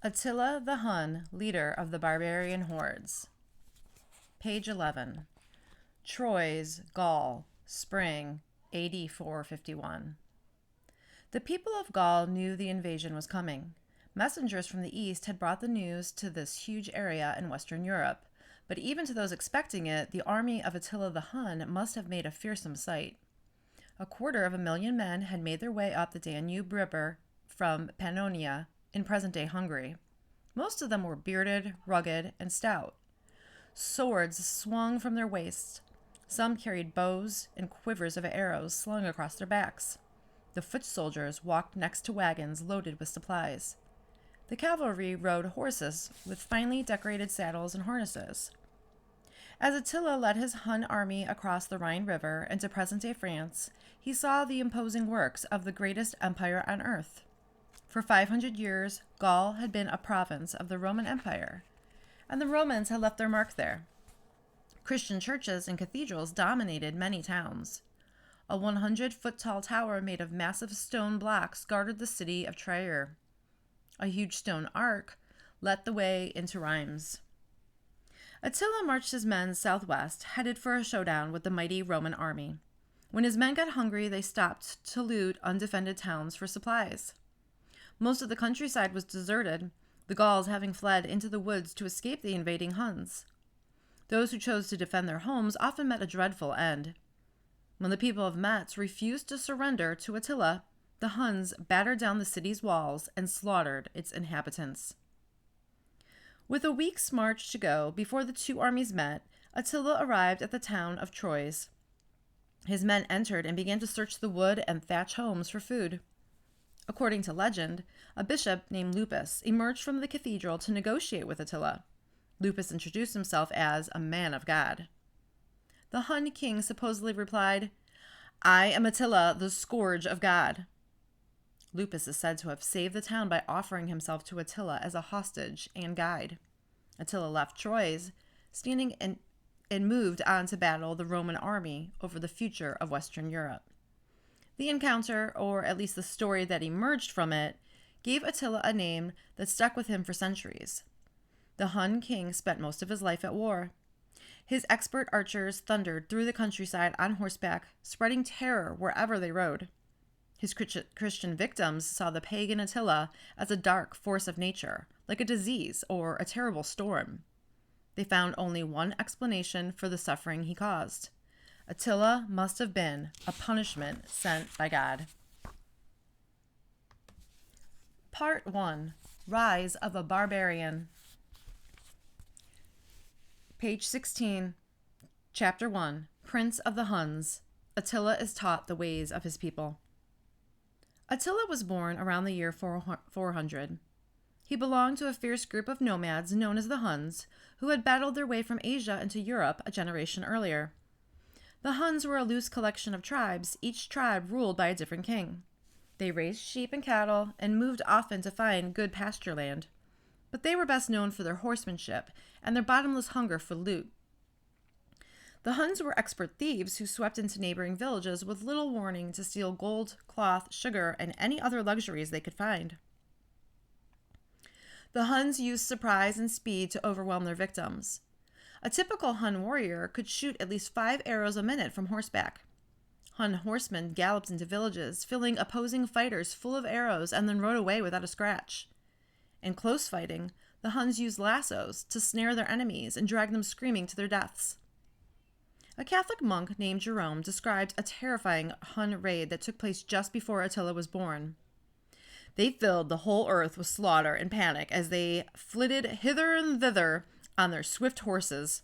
Attila the Hun, leader of the barbarian hordes. Page 11. Troyes, Gaul, spring, AD 451. The people of Gaul knew the invasion was coming. Messengers from the east had brought the news to this huge area in Western Europe, but even to those expecting it, the army of Attila the Hun must have made a fearsome sight. 250,000 men had made their way up the Danube River from Pannonia in present-day Hungary. Most of them were bearded, rugged, and stout. Swords swung from their waists. Some carried bows and quivers of arrows slung across their backs. The foot soldiers walked next to wagons loaded with supplies. The cavalry rode horses with finely decorated saddles and harnesses. As Attila led his Hun army across the Rhine River into present-day France, he saw the imposing works of the greatest empire on earth. For 500 years, Gaul had been a province of the Roman Empire, and the Romans had left their mark there. Christian churches and cathedrals dominated many towns. A 100-foot-tall tower made of massive stone blocks guarded the city of Trier. A huge stone arch led the way into Rheims. Attila marched his men southwest, headed for a showdown with the mighty Roman army. When his men got hungry, they stopped to loot undefended towns for supplies. Most of the countryside was deserted, the Gauls having fled into the woods to escape the invading Huns. Those who chose to defend their homes often met a dreadful end. When the people of Metz refused to surrender to Attila, the Huns battered down the city's walls and slaughtered its inhabitants. With a week's march to go before the two armies met, Attila arrived at the town of Troyes. His men entered and began to search the wood and thatch homes for food. According to legend, a bishop named Lupus emerged from the cathedral to negotiate with Attila. Lupus introduced himself as a man of God. The Hun king supposedly replied, "I am Attila, the scourge of God." Lupus is said to have saved the town by offering himself to Attila as a hostage and guide. Attila left Troyes, and moved on to battle the Roman army over the future of Western Europe. The encounter, or at least the story that emerged from it, gave Attila a name that stuck with him for centuries. The Hun king spent most of his life at war. His expert archers thundered through the countryside on horseback, spreading terror wherever they rode. His Christian victims saw the pagan Attila as a dark force of nature, like a disease or a terrible storm. They found only one explanation for the suffering he caused. Attila must have been a punishment sent by God. Part 1. Rise of a Barbarian. Page 16. Chapter 1. Prince of the Huns. Attila is taught the ways of his people. Attila was born around the year 400. He belonged to a fierce group of nomads known as the Huns, who had battled their way from Asia into Europe a generation earlier. The Huns were a loose collection of tribes, each tribe ruled by a different king. They raised sheep and cattle and moved often to find good pasture land. But they were best known for their horsemanship and their bottomless hunger for loot. The Huns were expert thieves who swept into neighboring villages with little warning to steal gold, cloth, sugar, and any other luxuries they could find. The Huns used surprise and speed to overwhelm their victims. A typical Hun warrior could shoot at least 5 arrows a minute from horseback. Hun horsemen galloped into villages, filling opposing fighters full of arrows, and then rode away without a scratch. In close fighting, the Huns used lassos to snare their enemies and drag them screaming to their deaths. A Catholic monk named Jerome described a terrifying Hun raid that took place just before Attila was born. They filled the whole earth with slaughter and panic as they flitted hither and thither on their swift horses.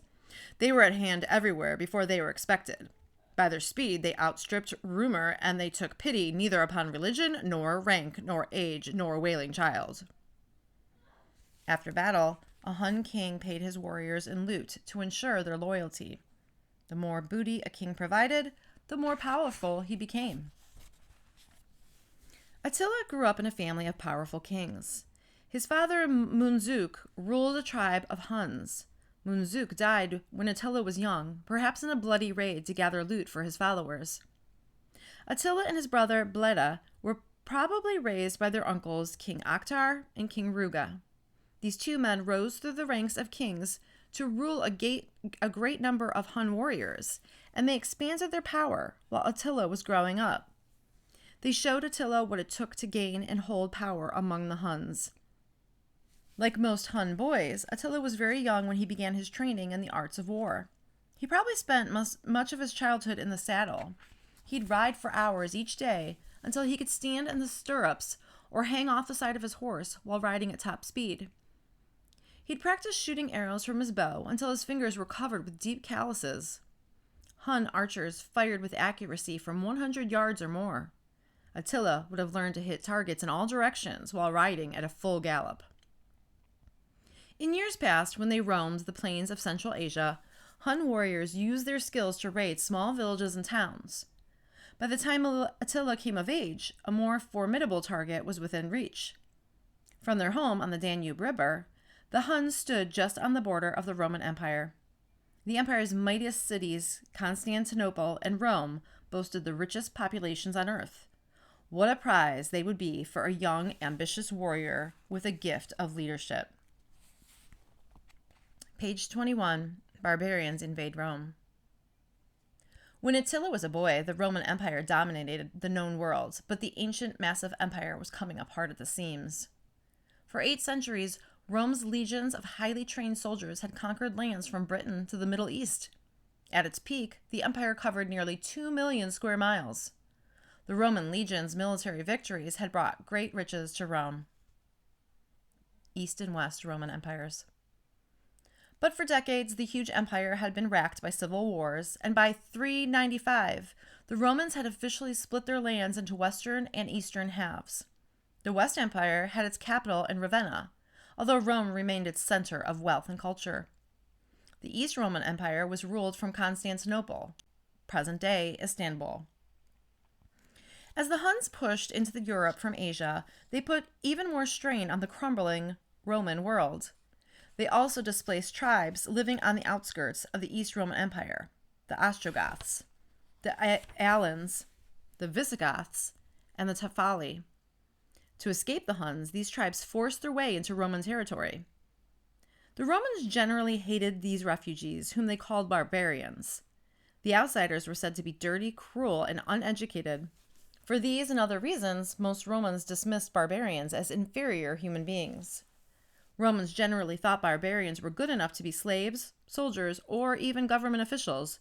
They were at hand everywhere before they were expected. By their speed, they outstripped rumor, and they took pity neither upon religion, nor rank, nor age, nor wailing child. After battle, a Hun king paid his warriors in loot to ensure their loyalty. The more booty a king provided, the more powerful he became. Attila grew up in a family of powerful kings. His father, Munzuk, ruled a tribe of Huns. Munzuk died when Attila was young, perhaps in a bloody raid to gather loot for his followers. Attila and his brother Bleda were probably raised by their uncles King Akhtar and King Ruga. These two men rose through the ranks of kings to rule a great number of Hun warriors, and they expanded their power while Attila was growing up. They showed Attila what it took to gain and hold power among the Huns. Like most Hun boys, Attila was very young when he began his training in the arts of war. He probably spent much of his childhood in the saddle. He'd ride for hours each day until he could stand in the stirrups or hang off the side of his horse while riding at top speed. He'd practice shooting arrows from his bow until his fingers were covered with deep calluses. Hun archers fired with accuracy from 100 yards or more. Attila would have learned to hit targets in all directions while riding at a full gallop. In years past, when they roamed the plains of Central Asia, Hun warriors used their skills to raid small villages and towns. By the time Attila came of age, a more formidable target was within reach. From their home on the Danube River, the Huns stood just on the border of the Roman Empire. The empire's mightiest cities, Constantinople and Rome, boasted the richest populations on earth. What a prize they would be for a young, ambitious warrior with a gift of leadership. Page 21. Barbarians invade Rome. When Attila was a boy, the Roman Empire dominated the known world, but the ancient, massive empire was coming apart at the seams. For 8 centuries, Rome's legions of highly trained soldiers had conquered lands from Britain to the Middle East. At its peak, the empire covered nearly 2 million square miles. The Roman legions' military victories had brought great riches to Rome. East and West Roman empires. But for decades, the huge empire had been racked by civil wars, and by 395, the Romans had officially split their lands into western and eastern halves. The West Empire had its capital in Ravenna, although Rome remained its center of wealth and culture. The East Roman Empire was ruled from Constantinople, present-day Istanbul. As the Huns pushed into Europe from Asia, they put even more strain on the crumbling Roman world. They also displaced tribes living on the outskirts of the East Roman Empire, the Ostrogoths, the Alans, the Visigoths, and the Tafali. To escape the Huns, these tribes forced their way into Roman territory. The Romans generally hated these refugees, whom they called barbarians. The outsiders were said to be dirty, cruel, and uneducated. For these and other reasons, most Romans dismissed barbarians as inferior human beings. Romans generally thought barbarians were good enough to be slaves, soldiers, or even government officials,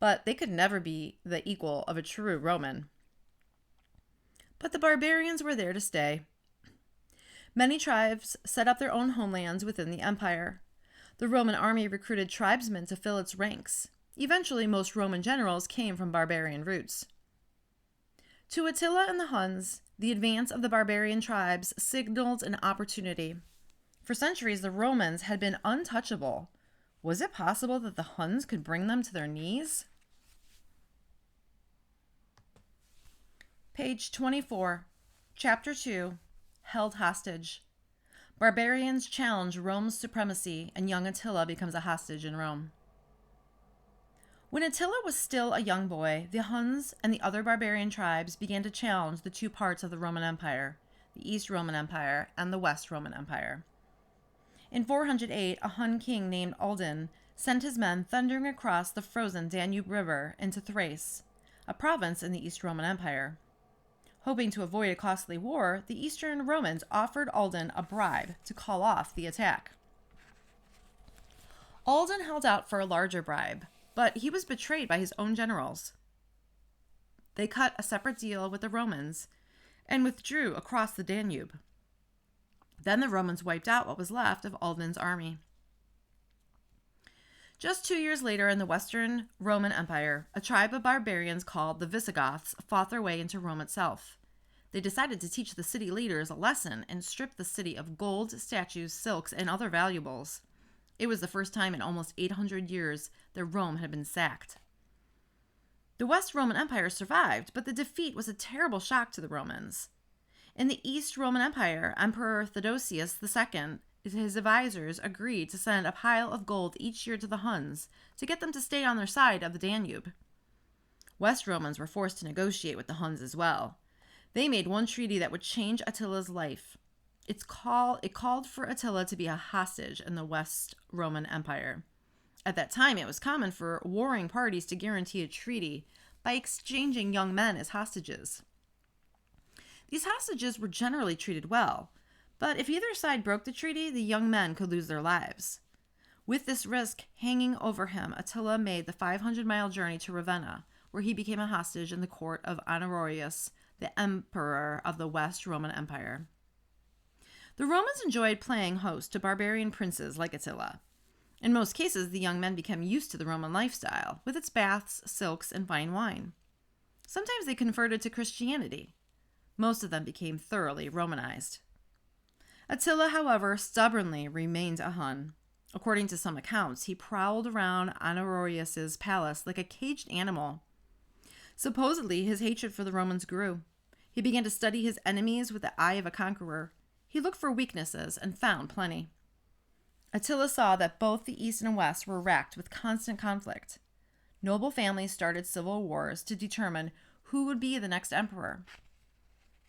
but they could never be the equal of a true Roman. But the barbarians were there to stay. Many tribes set up their own homelands within the empire. The Roman army recruited tribesmen to fill its ranks. Eventually, most Roman generals came from barbarian roots. To Attila and the Huns, the advance of the barbarian tribes signaled an opportunity. For centuries, the Romans had been untouchable. Was it possible that the Huns could bring them to their knees? Page 24, Chapter 2, Held Hostage. Barbarians challenge Rome's supremacy, and young Attila becomes a hostage in Rome. When Attila was still a young boy, the Huns and the other barbarian tribes began to challenge the two parts of the Roman Empire, the East Roman Empire and the West Roman Empire. In 408, a Hun king named Uldin sent his men thundering across the frozen Danube River into Thrace, a province in the East Roman Empire. Hoping to avoid a costly war, the Eastern Romans offered Uldin a bribe to call off the attack. Uldin held out for a larger bribe, but he was betrayed by his own generals. They cut a separate deal with the Romans and withdrew across the Danube. Then the Romans wiped out what was left of Uldin's army. Just 2 years later, in the Western Roman Empire, a tribe of barbarians called the Visigoths fought their way into Rome itself. They decided to teach the city leaders a lesson and strip the city of gold, statues, silks, and other valuables. It was the first time in almost 800 years that Rome had been sacked. The West Roman Empire survived, but the defeat was a terrible shock to the Romans. In the East Roman Empire, Emperor Theodosius II, his advisors agreed to send a pile of gold each year to the Huns to get them to stay on their side of the Danube. West Romans were forced to negotiate with the Huns as well. They made one treaty that would change Attila's life. It called for Attila to be a hostage in the West Roman Empire. At that time, it was common for warring parties to guarantee a treaty by exchanging young men as hostages. These hostages were generally treated well, but if either side broke the treaty, the young men could lose their lives. With this risk hanging over him, Attila made the 500-mile journey to Ravenna, where he became a hostage in the court of Honorius, the emperor of the West Roman Empire. The Romans enjoyed playing host to barbarian princes like Attila. In most cases, the young men became used to the Roman lifestyle, with its baths, silks, and fine wine. Sometimes they converted to Christianity. Most of them became thoroughly Romanized. Attila, however, stubbornly remained a Hun. According to some accounts, he prowled around Honorius's palace like a caged animal. Supposedly, his hatred for the Romans grew. He began to study his enemies with the eye of a conqueror. He looked for weaknesses and found plenty. Attila saw that both the East and West were racked with constant conflict. Noble families started civil wars to determine who would be the next emperor.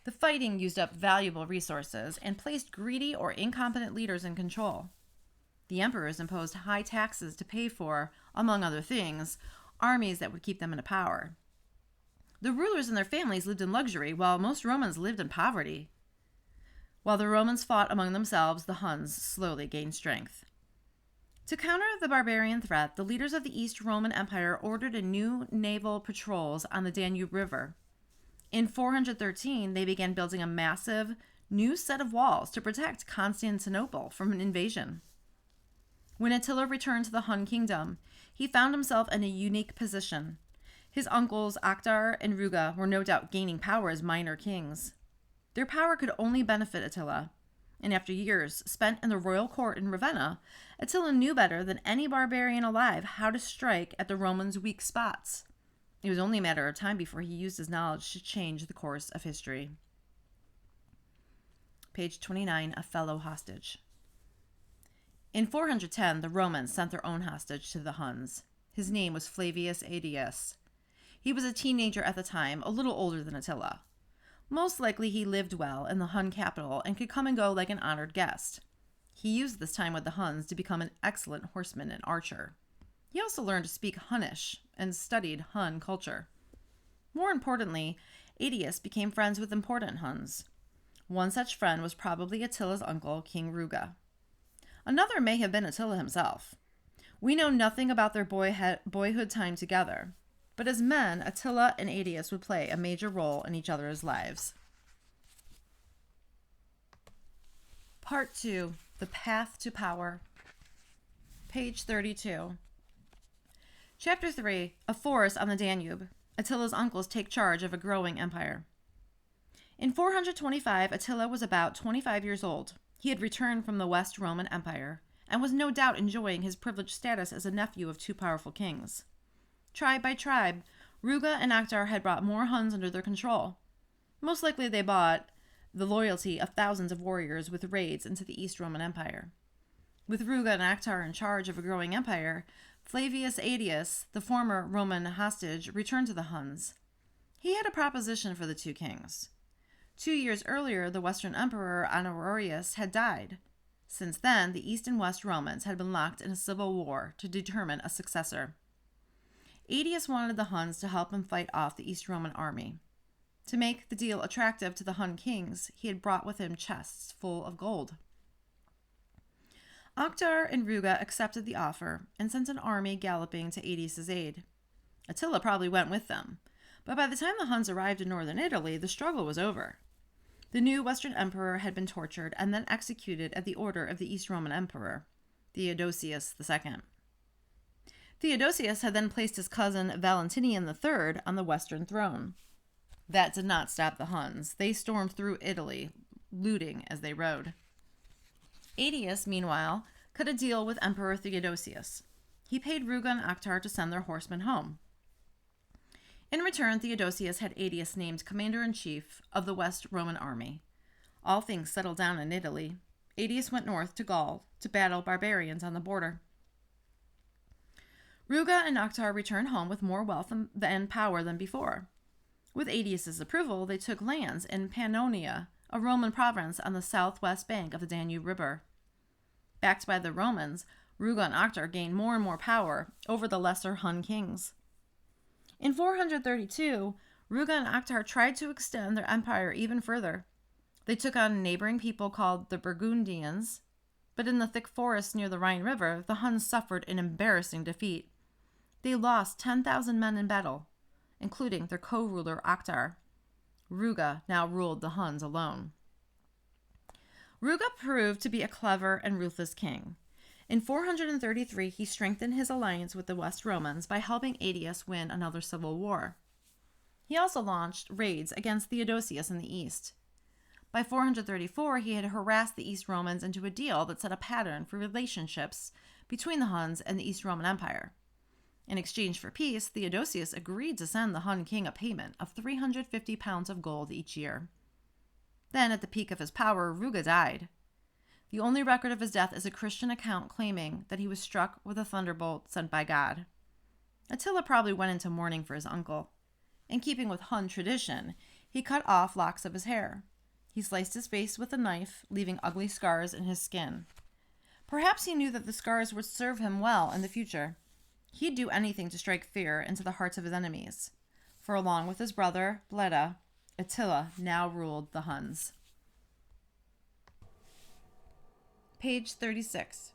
The fighting used up valuable resources and placed greedy or incompetent leaders in control. The emperors imposed high taxes to pay for, among other things, armies that would keep them in power. The rulers and their families lived in luxury, while most Romans lived in poverty. While the Romans fought among themselves, the Huns slowly gained strength. To counter the barbarian threat, the leaders of the East Roman Empire ordered a new naval patrols on the Danube River. In 413, they began building a massive new set of walls to protect Constantinople from an invasion. When Attila returned to the Hun kingdom, he found himself in a unique position. His uncles Aktar and Ruga were no doubt gaining power as minor kings. Their power could only benefit Attila, and after years spent in the royal court in Ravenna, Attila knew better than any barbarian alive how to strike at the Romans' weak spots. It was only a matter of time before he used his knowledge to change the course of history. Page 29, A Fellow Hostage. In 410, the Romans sent their own hostage to the Huns. His name was Flavius Aetius. He was a teenager at the time, a little older than Attila. Most likely he lived well in the Hun capital and could come and go like an honored guest. He used this time with the Huns to become an excellent horseman and archer. He also learned to speak Hunnish and studied Hun culture. More importantly, Aetius became friends with important Huns. One such friend was probably Attila's uncle, King Ruga. Another may have been Attila himself. We know nothing about their boyhood time together, but as men, Attila and Aetius would play a major role in each other's lives. Part 2, The Path to Power. Page 32. Chapter 3, A Forest on the Danube. Attila's uncles take charge of a growing empire. In 425, Attila was about 25 years old. He had returned from the West Roman Empire and was no doubt enjoying his privileged status as a nephew of two powerful kings. Tribe by tribe, Ruga and Aktar had brought more Huns under their control. Most likely they bought the loyalty of thousands of warriors with raids into the East Roman Empire. With Ruga and Aktar in charge of a growing empire, Flavius Aetius, the former Roman hostage, returned to the Huns. He had a proposition for the two kings. 2 years earlier, the Western Emperor Honorius had died. Since then, the East and West Romans had been locked in a civil war to determine a successor. Aetius wanted the Huns to help him fight off the East Roman army. To make the deal attractive to the Hun kings, he had brought with him chests full of gold. Aktar and Ruga accepted the offer and sent an army galloping to Aetius' aid. Attila probably went with them, but by the time the Huns arrived in northern Italy, the struggle was over. The new Western Emperor had been tortured and then executed at the order of the East Roman Emperor, Theodosius II. Theodosius had then placed his cousin Valentinian III on the Western throne. That did not stop the Huns. They stormed through Italy, looting as they rode. Aetius, meanwhile, cut a deal with Emperor Theodosius. He paid Ruga and Aktar to send their horsemen home. In return, Theodosius had Aetius named commander-in-chief of the West Roman army. All things settled down in Italy. Aetius went north to Gaul to battle barbarians on the border. Ruga and Aktar returned home with more wealth and power than before. With Aetius' approval, they took lands in Pannonia a Roman province on the southwest bank of the Danube River. Backed by the Romans, Ruga and Aktar gained more and more power over the lesser Hun kings. In 432, Ruga and Aktar tried to extend their empire even further. They took on a neighboring people called the Burgundians, but in the thick forests near the Rhine River, the Huns suffered an embarrassing defeat. They lost 10,000 men in battle, including their co-ruler Aktar. Ruga now ruled the Huns alone. Ruga proved to be a clever and ruthless king. In 433, he strengthened his alliance with the West Romans by helping Aetius win another civil war. He also launched raids against Theodosius in the east. By 434, he had harassed the East Romans into a deal that set a pattern for relationships between the Huns and the East Roman Empire. In exchange for peace, Theodosius agreed to send the Hun king a payment of 350 pounds of gold each year. Then, at the peak of his power, Ruga died. The only record of his death is a Christian account claiming that he was struck with a thunderbolt sent by God. Attila probably went into mourning for his uncle. In keeping with Hun tradition, he cut off locks of his hair. He sliced his face with a knife, leaving ugly scars in his skin. Perhaps he knew that the scars would serve him well in the future. He'd do anything to strike fear into the hearts of his enemies. For along with his brother, Bleda, Attila now ruled the Huns. Page 36.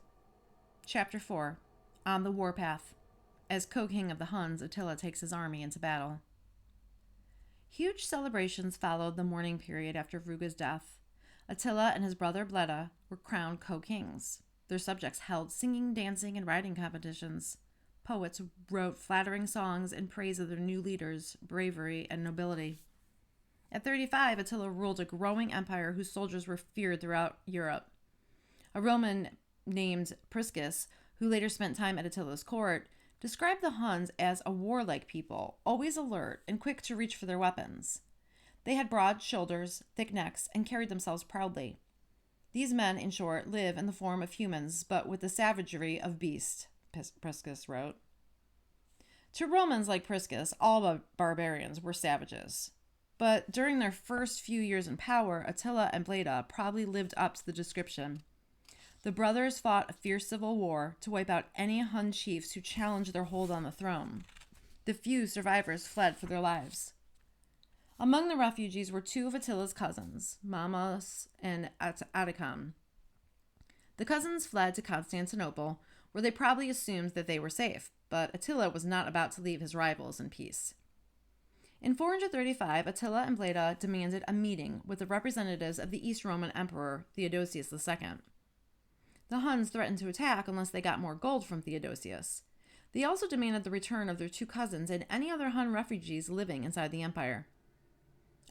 Chapter 4. On the Warpath. As co-king of the Huns, Attila takes his army into battle. Huge celebrations followed the mourning period after Ruga's death. Attila and his brother Bleda were crowned co-kings. Their subjects held singing, dancing, and riding competitions. Poets wrote flattering songs in praise of their new leaders' bravery and nobility. At 35, Attila ruled a growing empire whose soldiers were feared throughout Europe. A Roman named Priscus, who later spent time at Attila's court, described the Huns as a warlike people, always alert and quick to reach for their weapons. They had broad shoulders, thick necks, and carried themselves proudly. These men, in short, live in the form of humans, but with the savagery of beasts, Priscus wrote. To Romans like Priscus, all barbarians were savages. But during their first few years in power, Attila and Bleda probably lived up to the description. The brothers fought a fierce civil war to wipe out any Hun chiefs who challenged their hold on the throne. The few survivors fled for their lives. Among the refugees were two of Attila's cousins, Mamas and Atticam. The cousins fled to Constantinople, where they probably assumed that they were safe, but Attila was not about to leave his rivals in peace. In 435, Attila and Bleda demanded a meeting with the representatives of the East Roman Emperor Theodosius II. The Huns threatened to attack unless they got more gold from Theodosius. They also demanded the return of their two cousins and any other Hun refugees living inside the empire.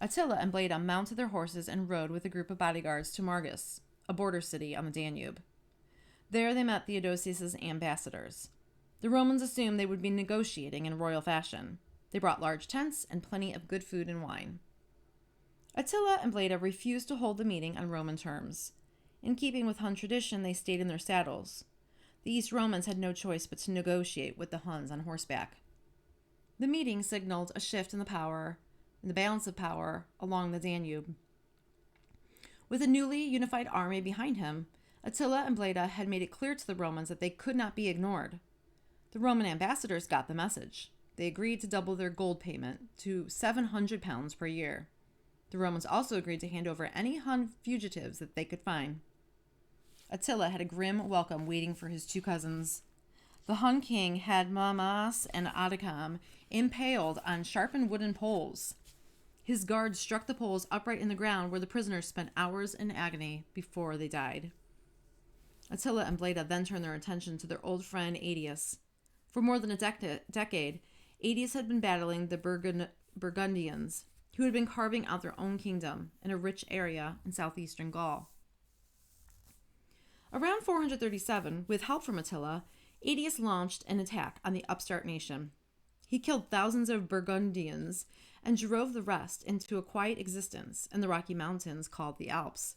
Attila and Bleda mounted their horses and rode with a group of bodyguards to Margus, a border city on the Danube. There they met Theodosius' ambassadors. The Romans assumed they would be negotiating in royal fashion. They brought large tents and plenty of good food and wine. Attila and Bleda refused to hold the meeting on Roman terms. In keeping with Hun tradition, they stayed in their saddles. The East Romans had no choice but to negotiate with the Huns on horseback. The meeting signaled a shift in the balance of power along the Danube. With a newly unified army behind him, Attila and Bleda had made it clear to the Romans that they could not be ignored. The Roman ambassadors got the message. They agreed to double their gold payment to 700 pounds per year. The Romans also agreed to hand over any Hun fugitives that they could find. Attila had a grim welcome waiting for his two cousins. The Hun king had Mamas and Atticam impaled on sharpened wooden poles. His guards struck the poles upright in the ground where the prisoners spent hours in agony before they died. Attila and Bleda then turned their attention to their old friend Aetius. For more than a decade, Aetius had been battling the Burgundians, who had been carving out their own kingdom in a rich area in southeastern Gaul. Around 437, with help from Attila, Aetius launched an attack on the upstart nation. He killed thousands of Burgundians and drove the rest into a quiet existence in the Rocky Mountains called the Alps.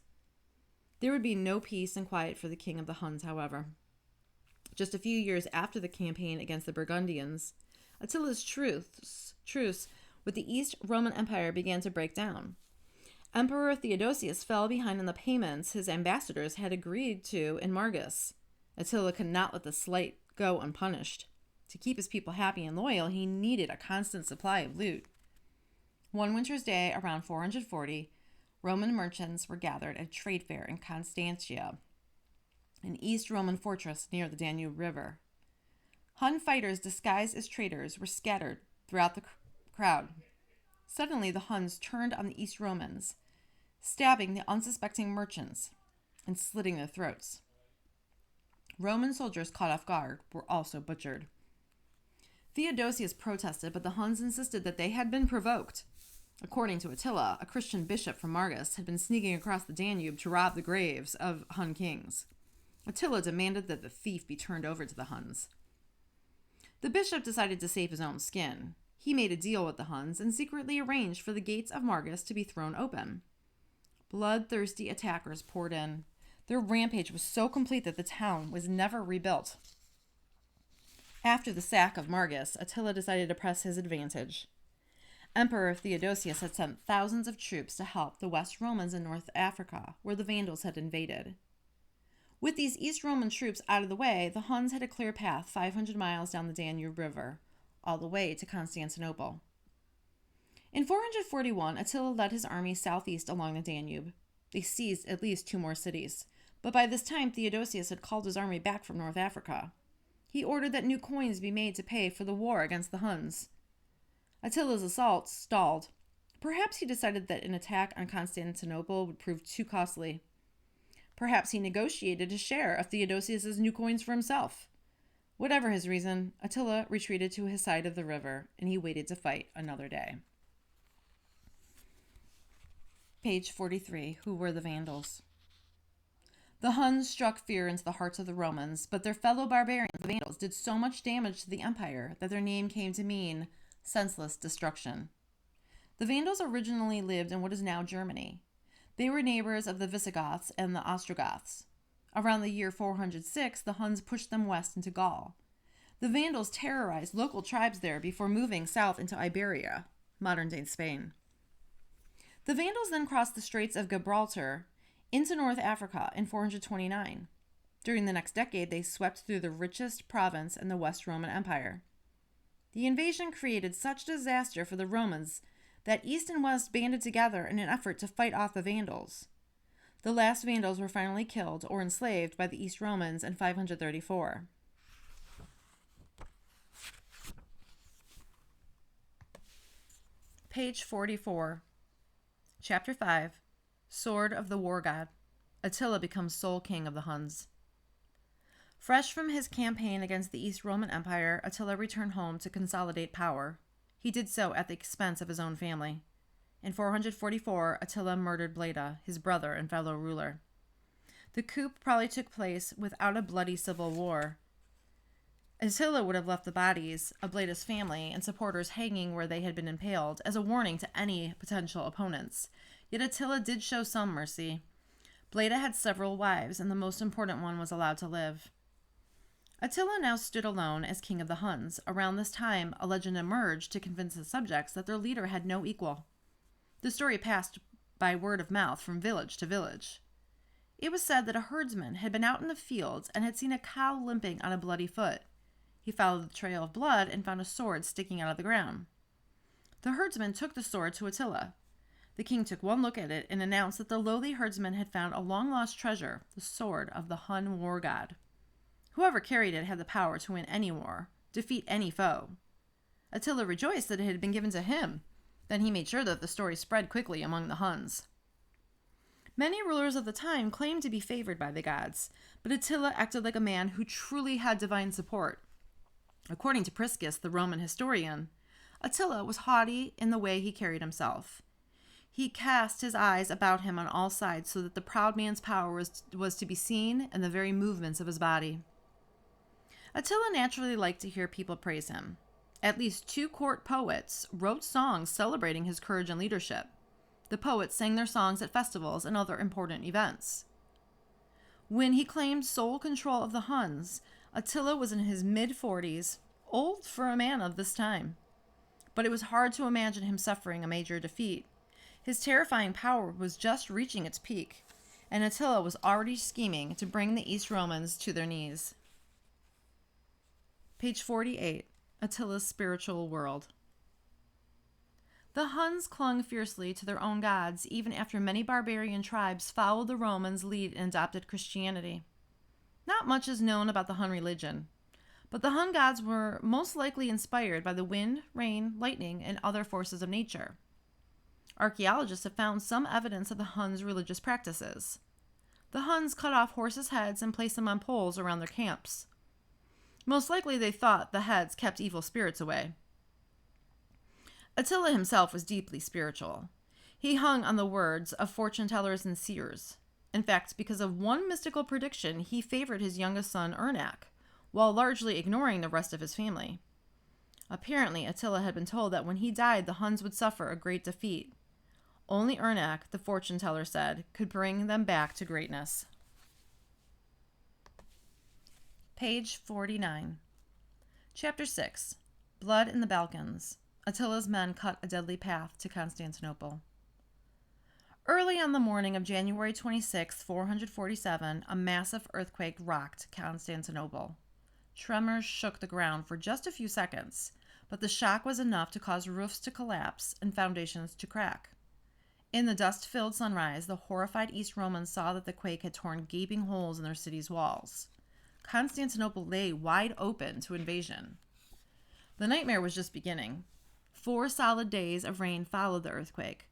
There would be no peace and quiet for the king of the Huns, however. Just a few years after the campaign against the Burgundians, Attila's truce with the East Roman Empire began to break down. Emperor Theodosius fell behind on the payments his ambassadors had agreed to in Margus. Attila could not let the slight go unpunished. To keep his people happy and loyal, he needed a constant supply of loot. One winter's day, around 440, Roman merchants were gathered at a trade fair in Constantia, an East Roman fortress near the Danube River. Hun fighters disguised as traders were scattered throughout the crowd. Suddenly, the Huns turned on the East Romans, stabbing the unsuspecting merchants and slitting their throats. Roman soldiers caught off guard were also butchered. Theodosius protested, but the Huns insisted that they had been provoked. According to Attila, a Christian bishop from Margus had been sneaking across the Danube to rob the graves of Hun kings. Attila demanded that the thief be turned over to the Huns. The bishop decided to save his own skin. He made a deal with the Huns and secretly arranged for the gates of Margus to be thrown open. Bloodthirsty attackers poured in. Their rampage was so complete that the town was never rebuilt. After the sack of Margus, Attila decided to press his advantage. Emperor Theodosius had sent thousands of troops to help the West Romans in North Africa, where the Vandals had invaded. With these East Roman troops out of the way, the Huns had a clear path 500 miles down the Danube River, all the way to Constantinople. In 441, Attila led his army southeast along the Danube. They seized at least 2 more cities, but by this time Theodosius had called his army back from North Africa. He ordered that new coins be made to pay for the war against the Huns. Attila's assault stalled. Perhaps he decided that an attack on Constantinople would prove too costly. Perhaps he negotiated a share of Theodosius's new coins for himself. Whatever his reason, Attila retreated to his side of the river, and he waited to fight another day. Page 43. Who were the Vandals? The Huns struck fear into the hearts of the Romans, but their fellow barbarians, the Vandals, did so much damage to the empire that their name came to mean senseless destruction. The Vandals originally lived in what is now Germany. They were neighbors of the Visigoths and the Ostrogoths. Around the year 406, the Huns pushed them west into Gaul. The Vandals terrorized local tribes there before moving south into Iberia, modern-day Spain. The Vandals then crossed the Straits of Gibraltar into North Africa in 429. During the next decade, they swept through the richest province in the West Roman Empire. The invasion created such disaster for the Romans that East and West banded together in an effort to fight off the Vandals. The last Vandals were finally killed or enslaved by the East Romans in 534. Page 44. Chapter 5. Sword of the War God. Attila becomes sole king of the Huns. Fresh from his campaign against the East Roman Empire, Attila returned home to consolidate power. He did so at the expense of his own family. In 444, Attila murdered Bleda, his brother and fellow ruler. The coup probably took place without a bloody civil war. Attila would have left the bodies of Bleda's family and supporters hanging where they had been impaled as a warning to any potential opponents. Yet Attila did show some mercy. Bleda had several wives, and the most important one was allowed to live. Attila now stood alone as king of the Huns. Around this time, a legend emerged to convince the subjects that their leader had no equal. The story passed by word of mouth from village to village. It was said that a herdsman had been out in the fields and had seen a cow limping on a bloody foot. He followed the trail of blood and found a sword sticking out of the ground. The herdsman took the sword to Attila. The king took one look at it and announced that the lowly herdsman had found a long-lost treasure, the sword of the Hun war god. Whoever carried it had the power to win any war, defeat any foe. Attila rejoiced that it had been given to him. Then he made sure that the story spread quickly among the Huns. Many rulers of the time claimed to be favored by the gods, but Attila acted like a man who truly had divine support. According to Priscus, the Roman historian, Attila was haughty in the way he carried himself. He cast his eyes about him on all sides so that the proud man's power was to be seen in the very movements of his body. Attila naturally liked to hear people praise him. At least 2 court poets wrote songs celebrating his courage and leadership. The poets sang their songs at festivals and other important events. When he claimed sole control of the Huns, Attila was in his mid-40s, old for a man of this time. But it was hard to imagine him suffering a major defeat. His terrifying power was just reaching its peak, and Attila was already scheming to bring the East Romans to their knees. Page 48, Attila's spiritual world. The Huns clung fiercely to their own gods even after many barbarian tribes followed the Romans' lead and adopted Christianity. Not much is known about the Hun religion, but the Hun gods were most likely inspired by the wind, rain, lightning, and other forces of nature. Archaeologists have found some evidence of the Huns' religious practices. The Huns cut off horses' heads and placed them on poles around their camps. Most likely they thought the heads kept evil spirits away. Attila himself was deeply spiritual. He hung on the words of fortune tellers and seers. In fact, because of one mystical prediction, he favored his youngest son, Ernak, while largely ignoring the rest of his family. Apparently, Attila had been told that when he died, the Huns would suffer a great defeat. Only Ernak, the fortune teller said, could bring them back to greatness. Page 49. Chapter 6. Blood in the Balkans. Attila's men cut a deadly path to Constantinople. Early on the morning of January 26, 447, a massive earthquake rocked Constantinople. Tremors shook the ground for just a few seconds, but the shock was enough to cause roofs to collapse and foundations to crack. In the dust-filled sunrise, the horrified East Romans saw that the quake had torn gaping holes in their city's walls. Constantinople lay wide open to invasion. The nightmare was just beginning. 4 solid days of rain followed the earthquake.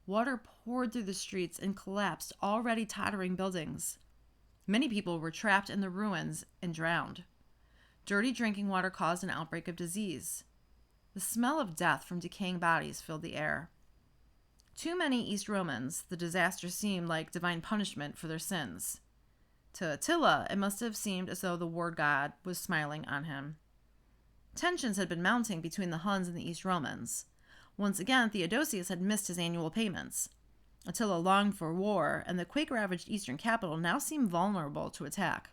Water poured through the streets and collapsed already tottering buildings. Many people were trapped in the ruins and drowned. Dirty drinking water caused an outbreak of disease. The smell of death from decaying bodies filled the air. To many East Romans, the disaster seemed like divine punishment for their sins. To Attila, it must have seemed as though the war god was smiling on him. Tensions had been mounting between the Huns and the East Romans. Once again, Theodosius had missed his annual payments. Attila longed for war, and the quake-ravaged eastern capital now seemed vulnerable to attack.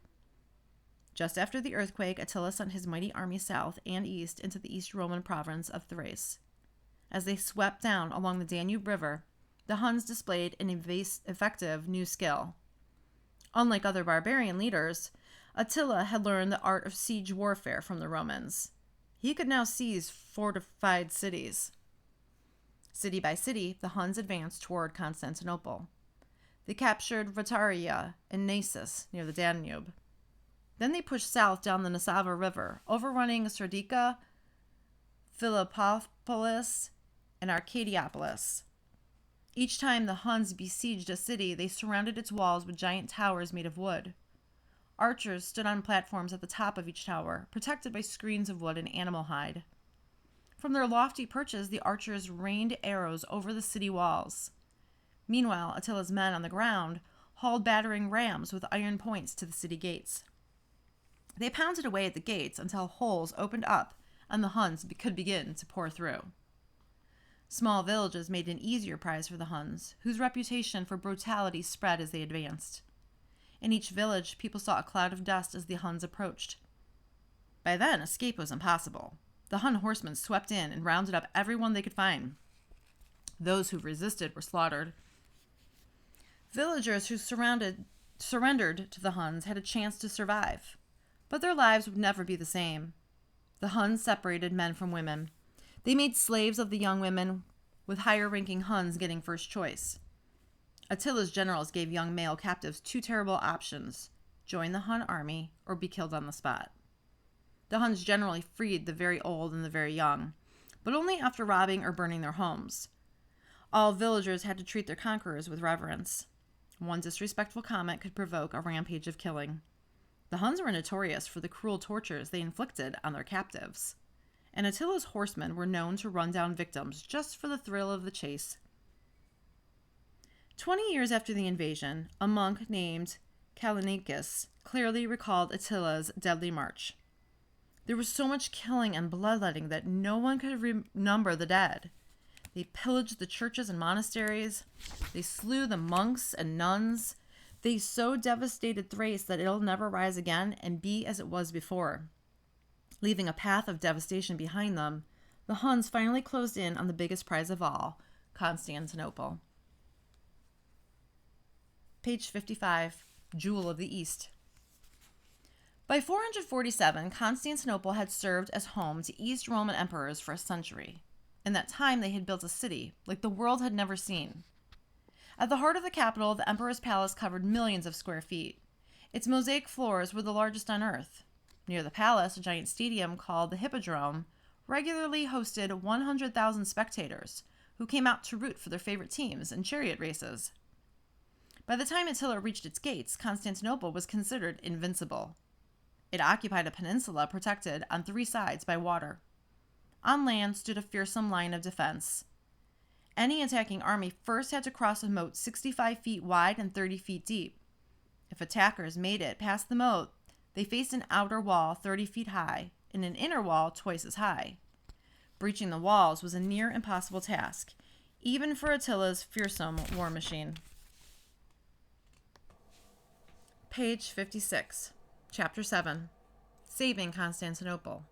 Just after the earthquake, Attila sent his mighty army south and east into the East Roman province of Thrace. As they swept down along the Danube River, the Huns displayed an effective new skill. Unlike other barbarian leaders, Attila had learned the art of siege warfare from the Romans. He could now seize fortified cities. City by city, the Huns advanced toward Constantinople. They captured Vataria and Naissus near the Danube. Then they pushed south down the Nasava River, overrunning Sardica, Philippopolis, and Arcadiopolis. Each time the Huns besieged a city, they surrounded its walls with giant towers made of wood. Archers stood on platforms at the top of each tower, protected by screens of wood and animal hide. From their lofty perches, the archers rained arrows over the city walls. Meanwhile, Attila's men on the ground hauled battering rams with iron points to the city gates. They pounded away at the gates until holes opened up and the Huns could begin to pour through. Small villages made an easier prize for the Huns, whose reputation for brutality spread as they advanced. In each village, people saw a cloud of dust as the Huns approached. By then, escape was impossible. The Hun horsemen swept in and rounded up everyone they could find. Those who resisted were slaughtered. Villagers who surrendered to the Huns had a chance to survive, but their lives would never be the same. The Huns separated men from women. They made slaves of the young women, with higher-ranking Huns getting first choice. Attila's generals gave young male captives 2 terrible options: join the Hun army or be killed on the spot. The Huns generally freed the very old and the very young, but only after robbing or burning their homes. All villagers had to treat their conquerors with reverence. One disrespectful comment could provoke a rampage of killing. The Huns were notorious for the cruel tortures they inflicted on their captives, and Attila's horsemen were known to run down victims just for the thrill of the chase. 20 years after the invasion, a monk named Callinicus clearly recalled Attila's deadly march. There was so much killing and bloodletting that no one could number the dead. They pillaged the churches and monasteries. They slew the monks and nuns. They so devastated Thrace that it'll never rise again and be as it was before. Leaving a path of devastation behind them, the Huns finally closed in on the biggest prize of all, Constantinople. Page 55, Jewel of the East. By 447, Constantinople had served as home to East Roman emperors for a century. In that time, they had built a city like the world had never seen. At the heart of the capital, the emperor's palace covered millions of square feet. Its mosaic floors were the largest on earth. Near the palace, a giant stadium called the Hippodrome regularly hosted 100,000 spectators who came out to root for their favorite teams in chariot races. By the time Attila reached its gates, Constantinople was considered invincible. It occupied a peninsula protected on three sides by water. On land stood a fearsome line of defense. Any attacking army first had to cross a moat 65 feet wide and 30 feet deep. If attackers made it past the moat, they faced an outer wall 30 feet high and an inner wall twice as high. Breaching the walls was a near impossible task, even for Attila's fearsome war machine. Page 56, Chapter 7, Saving Constantinople.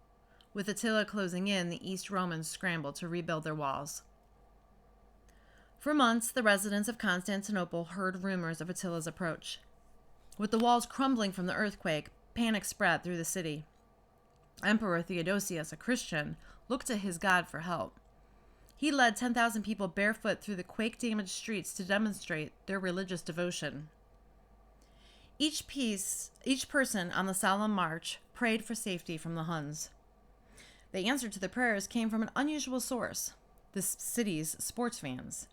With Attila closing in, the East Romans scrambled to rebuild their walls. For months, the residents of Constantinople heard rumors of Attila's approach. With the walls crumbling from the earthquake, panic spread through the city. Emperor Theodosius, a Christian, looked to his god for help. He led 10,000 people barefoot through the quake-damaged streets to demonstrate their religious devotion. Each person on the solemn march prayed for safety from the Huns. The answer to the prayers came from an unusual source, the city's sports fans.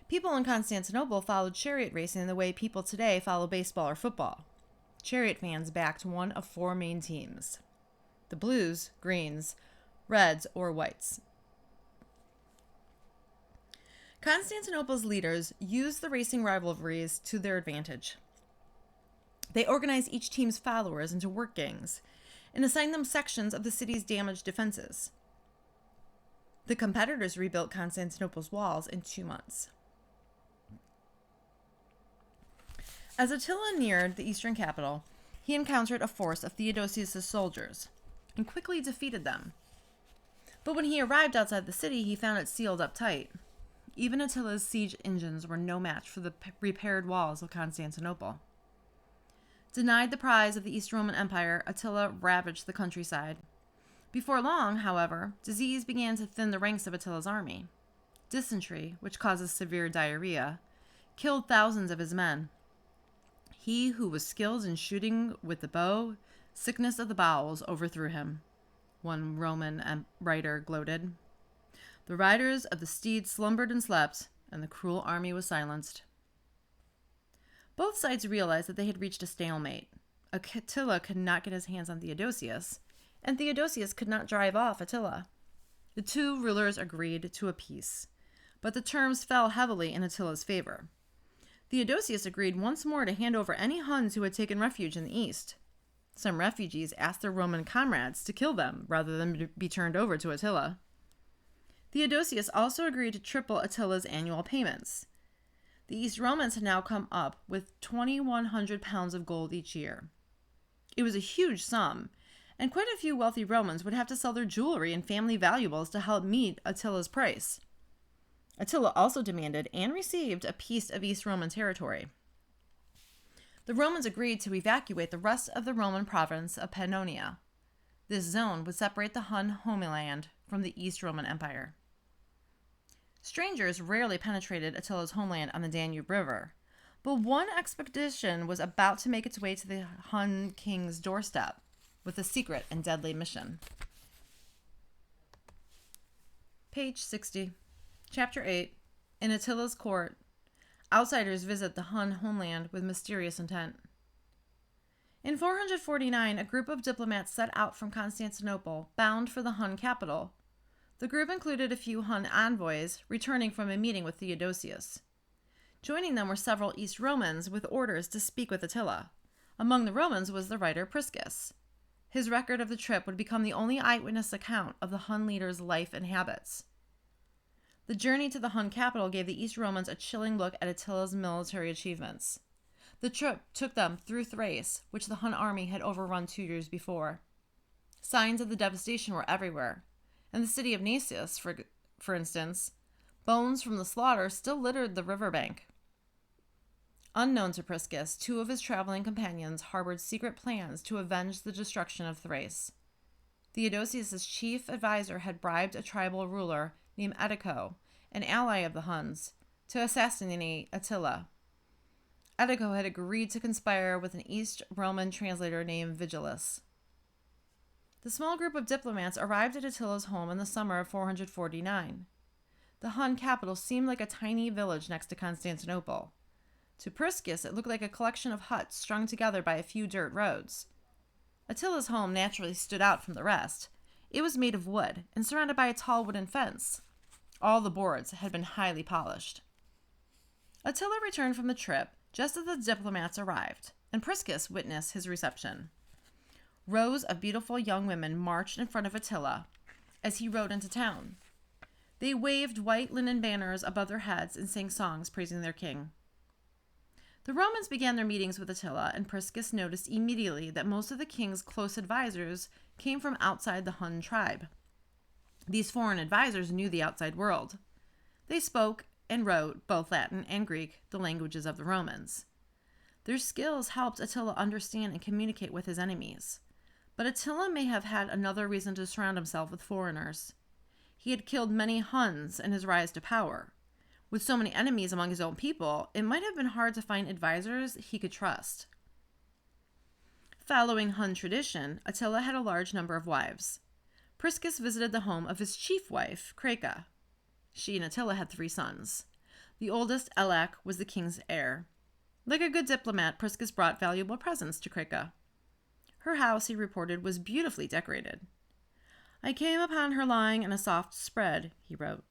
People in Constantinople followed chariot racing the way people today follow baseball or football. Chariot fans backed one of four main teams: the blues, greens, reds, or whites. Constantinople's leaders used the racing rivalries to their advantage. They organized each team's followers into work gangs and assigned them sections of the city's damaged defenses. The competitors rebuilt Constantinople's walls in 2 months. As Attila neared the eastern capital, he encountered a force of Theodosius' soldiers and quickly defeated them. But when he arrived outside the city, he found it sealed up tight. Even Attila's siege engines were no match for the repaired walls of Constantinople. Denied the prize of the East Roman Empire, Attila ravaged the countryside. Before long, however, disease began to thin the ranks of Attila's army. Dysentery, which causes severe diarrhea, killed thousands of his men. He who was skilled in shooting with the bow, sickness of the bowels overthrew him, one Roman writer gloated. The riders of the steed slumbered and slept, and the cruel army was silenced. Both sides realized that they had reached a stalemate. Attila could not get his hands on Theodosius, and Theodosius could not drive off Attila. The two rulers agreed to a peace, but the terms fell heavily in Attila's favor. Theodosius agreed once more to hand over any Huns who had taken refuge in the east. Some refugees asked their Roman comrades to kill them rather than be turned over to Attila. Theodosius also agreed to triple Attila's annual payments. The East Romans had now come up with 2,100 pounds of gold each year. It was a huge sum, and quite a few wealthy Romans would have to sell their jewelry and family valuables to help meet Attila's price. Attila also demanded and received a piece of East Roman territory. The Romans agreed to evacuate the rest of the Roman province of Pannonia. This zone would separate the Hun homeland from the East Roman Empire. Strangers rarely penetrated Attila's homeland on the Danube River, but one expedition was about to make its way to the Hun king's doorstep with a secret and deadly mission. Page 60, Chapter 8, In Attila's Court, outsiders visit the Hun homeland with mysterious intent. In 449, a group of diplomats set out from Constantinople, bound for the Hun capital. The group included a few Hun envoys returning from a meeting with Theodosius. Joining them were several East Romans with orders to speak with Attila. Among the Romans was the writer Priscus. His record of the trip would become the only eyewitness account of the Hun leader's life and habits. The journey to the Hun capital gave the East Romans a chilling look at Attila's military achievements. The trip took them through Thrace, which the Hun army had overrun 2 years before. Signs of the devastation were everywhere. In the city of Naissus, for instance, bones from the slaughter still littered the riverbank. Unknown to Priscus, two of his traveling companions harbored secret plans to avenge the destruction of Thrace. Theodosius' chief advisor had bribed a tribal ruler named Attila, an ally of the Huns, to assassinate Attila. Attila had agreed to conspire with an East Roman translator named Vigilus. The small group of diplomats arrived at Attila's home in the summer of 449. The Hun capital seemed like a tiny village next to Constantinople. To Priscus, it looked like a collection of huts strung together by a few dirt roads. Attila's home naturally stood out from the rest. It was made of wood and surrounded by a tall wooden fence. All the boards had been highly polished. Attila returned from the trip just as the diplomats arrived, and Priscus witnessed his reception. Rows of beautiful young women marched in front of Attila as he rode into town. They waved white linen banners above their heads and sang songs praising their king. The Romans began their meetings with Attila, and Priscus noticed immediately that most of the king's close advisors came from outside the Hun tribe. These foreign advisors knew the outside world. They spoke and wrote both Latin and Greek, the languages of the Romans. Their skills helped Attila understand and communicate with his enemies. But Attila may have had another reason to surround himself with foreigners. He had killed many Huns in his rise to power. With so many enemies among his own people, it might have been hard to find advisors he could trust. Following Hun tradition, Attila had a large number of wives. Priscus visited the home of his chief wife, Kraka. She and Attila had 3 sons. The oldest, Elak, was the king's heir. Like a good diplomat, Priscus brought valuable presents to Kraka. Her house, he reported, was beautifully decorated. "I came upon her lying in a soft spread," he wrote.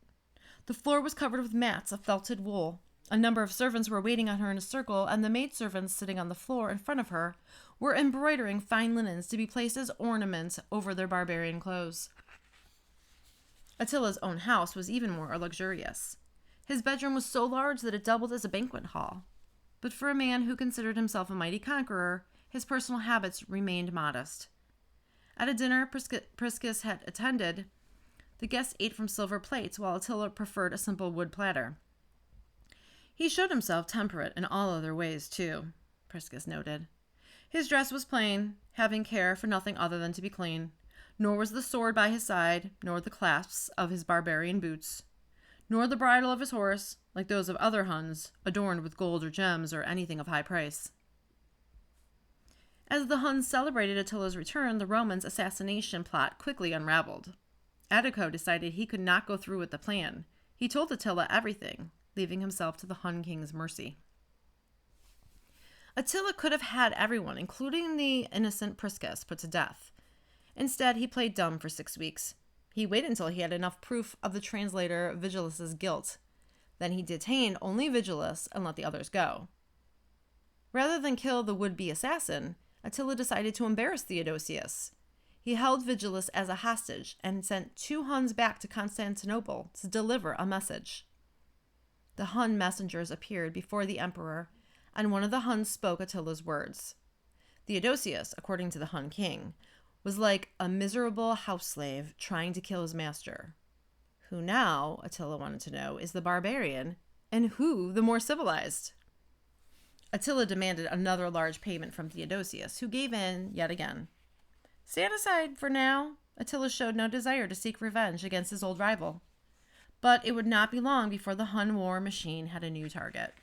"The floor was covered with mats of felted wool. A number of servants were waiting on her in a circle, and the maidservants sitting on the floor in front of her were embroidering fine linens to be placed as ornaments over their barbarian clothes." Attila's own house was even more luxurious. His bedroom was so large that it doubled as a banquet hall. But for a man who considered himself a mighty conqueror, his personal habits remained modest. At a dinner Priscus had attended, the guests ate from silver plates, while Attila preferred a simple wood platter. He showed himself temperate in all other ways, too, Priscus noted. His dress was plain, having care for nothing other than to be clean, nor was the sword by his side, nor the clasps of his barbarian boots, nor the bridle of his horse, like those of other Huns, adorned with gold or gems or anything of high price. As the Huns celebrated Attila's return, the Romans' assassination plot quickly unraveled. Attila decided he could not go through with the plan. He told Attila everything, leaving himself to the Hun king's mercy. Attila could have had everyone, including the innocent Priscus, put to death. Instead, he played dumb for 6 weeks. He waited until he had enough proof of the translator Vigilus's guilt. Then he detained only Vigilus and let the others go. Rather than kill the would-be assassin, Attila decided to embarrass Theodosius. He held Vigilus as a hostage and sent 2 Huns back to Constantinople to deliver a message. The Hun messengers appeared before the emperor, and one of the Huns spoke Attila's words. Theodosius, according to the Hun king, was like a miserable house slave trying to kill his master. Who now, Attila wanted to know, is the barbarian, and who the more civilized? Attila demanded another large payment from Theodosius, who gave in yet again. Stand aside for now. Attila showed no desire to seek revenge against his old rival. But it would not be long before the Hun war machine had a new target.